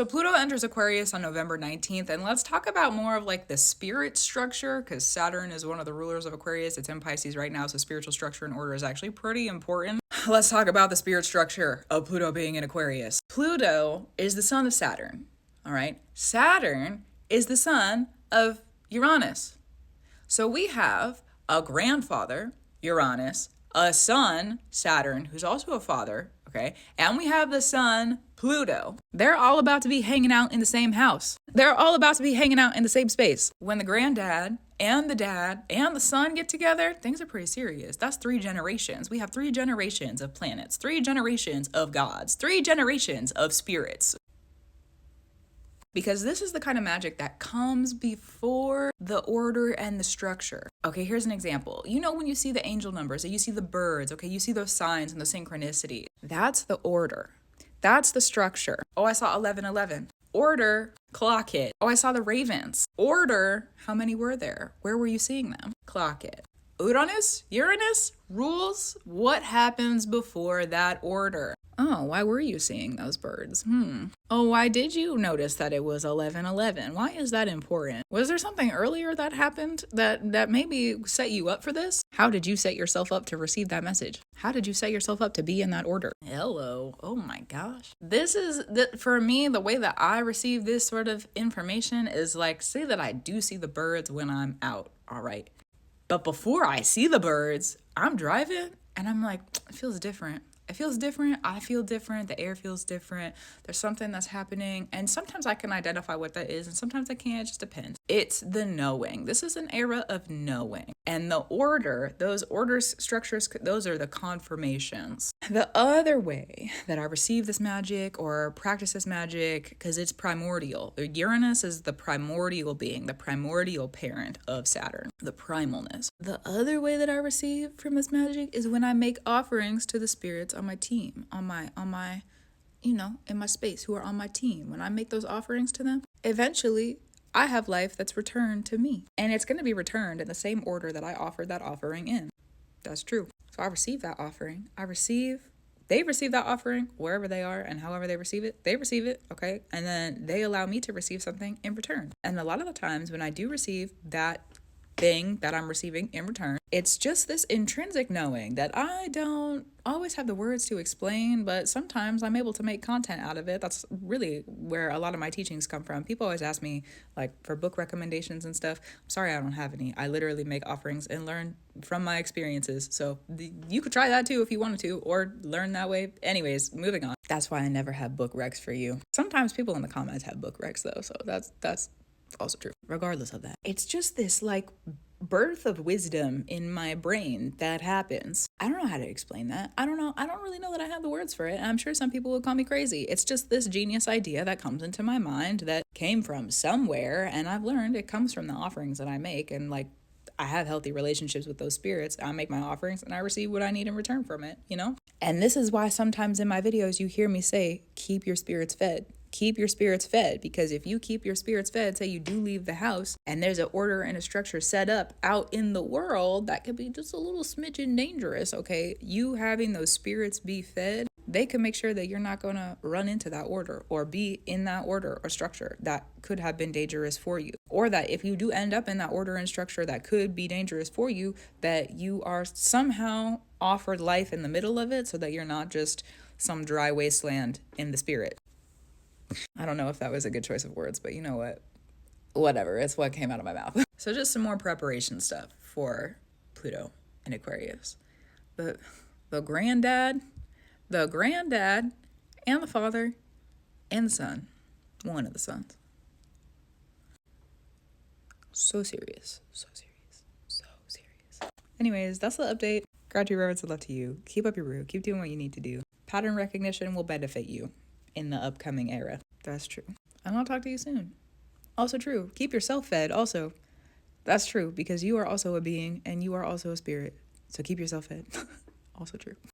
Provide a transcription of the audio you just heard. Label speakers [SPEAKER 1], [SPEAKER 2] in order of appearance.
[SPEAKER 1] So Pluto enters Aquarius on November 19th, and let's talk about more of like the spirit structure, because Saturn is one of the rulers of Aquarius. It's in Pisces right now, so spiritual structure and order is actually pretty important. Let's talk about the spirit structure of Pluto being in Aquarius. Pluto is the son of Saturn, all right? Saturn is the son of Uranus. So we have a grandfather, Uranus, a son, Saturn, who's also a father, okay? And we have the son, Pluto. They're all about to be hanging out in the same house. They're all about to be hanging out in the same space. When the granddad and the dad and the son get together, things are pretty serious. That's 3 generations. We have 3 generations of planets, 3 generations of gods, 3 generations of spirits. Because this is the kind of magic that comes before the order and the structure. Okay, here's an example. You know when you see the angel numbers, and you see the birds, okay, you see those signs and the synchronicity. That's the order. That's the structure. Oh, I saw 1111. Order, clock it. Oh, I saw the ravens. Order, how many were there? Where were you seeing them? Clock it. Uranus, rules what happens before that order. Oh, why were you seeing those birds? Oh, why did you notice that it was 11:11? Why is that important? Was there something earlier that happened that maybe set you up for this? How did you set yourself up to receive that message? How did you set yourself up to be in that order? Hello. Oh my gosh. This is, for me, the way that I receive this sort of information is like, say that I do see the birds when I'm out, all right? But before I see the birds, I'm driving and I'm like, it feels different. It feels different. I feel different. The air feels different. There's something that's happening. And sometimes I can identify what that is. And sometimes I can't. It just depends. It's the knowing. This is an era of knowing. And the order, those orders, structures, those are the confirmations. The other way that I receive this magic or practice this magic, because it's primordial. Uranus is the primordial being, the primordial parent of Saturn, the primalness. The other way that I receive from this magic is when I make offerings to the spirits on my team, on my, in my space, who are on my team. When I make those offerings to them, eventually I have life that's returned to me. And it's going to be returned in the same order that I offered that offering in. That's true. So I receive that offering. They receive that offering wherever they are and however they receive it, okay? And then they allow me to receive something in return. And a lot of the times when I do receive that thing that I'm receiving in return, it's just this intrinsic knowing that I don't always have the words to explain, but sometimes I'm able to make content out of it. That's really where a lot of my teachings come from. People always ask me like for book recommendations and stuff. I'm sorry, I don't have any. I literally make offerings and learn from my experiences. So you could try that too if you wanted to, or learn that way. Anyways, moving on. That's why I never have book recs for you. Sometimes people in the comments have book recs though, so that's also true. Regardless of that, it's just this like birth of wisdom in my brain that happens. I don't know how to explain that. I don't really know that I have the words for it. And I'm sure some people will call me crazy. It's just this genius idea that comes into my mind that came from somewhere, and I've learned it comes from the offerings that I make, and like I have healthy relationships with those spirits. I make my offerings and I receive what I need in return from it, And this is why sometimes in my videos you hear me say, keep your spirits fed. Keep your spirits fed, because if you keep your spirits fed, say you do leave the house and there's an order and a structure set up out in the world, that could be just a little smidgen dangerous, okay? You having those spirits be fed, they can make sure that you're not going to run into that order or be in that order or structure that could have been dangerous for you. Or that if you do end up in that order and structure that could be dangerous for you, that you are somehow offered life in the middle of it so that you're not just some dry wasteland in the spirit. I don't know if that was a good choice of words, but you know what? Whatever, it's what came out of my mouth. So just some more preparation stuff for Pluto in Aquarius. The granddad, and the father, and the son. One of the sons. So serious. Anyways, that's the update. Gratitude, reverence, and love to you. Keep up your brew. Keep doing what you need to do. Pattern recognition will benefit you in the upcoming era. That's true. And I'll talk to you soon. Also true. Keep yourself fed. Also, that's true, because you are also a being and you are also a spirit. So keep yourself fed. Also true.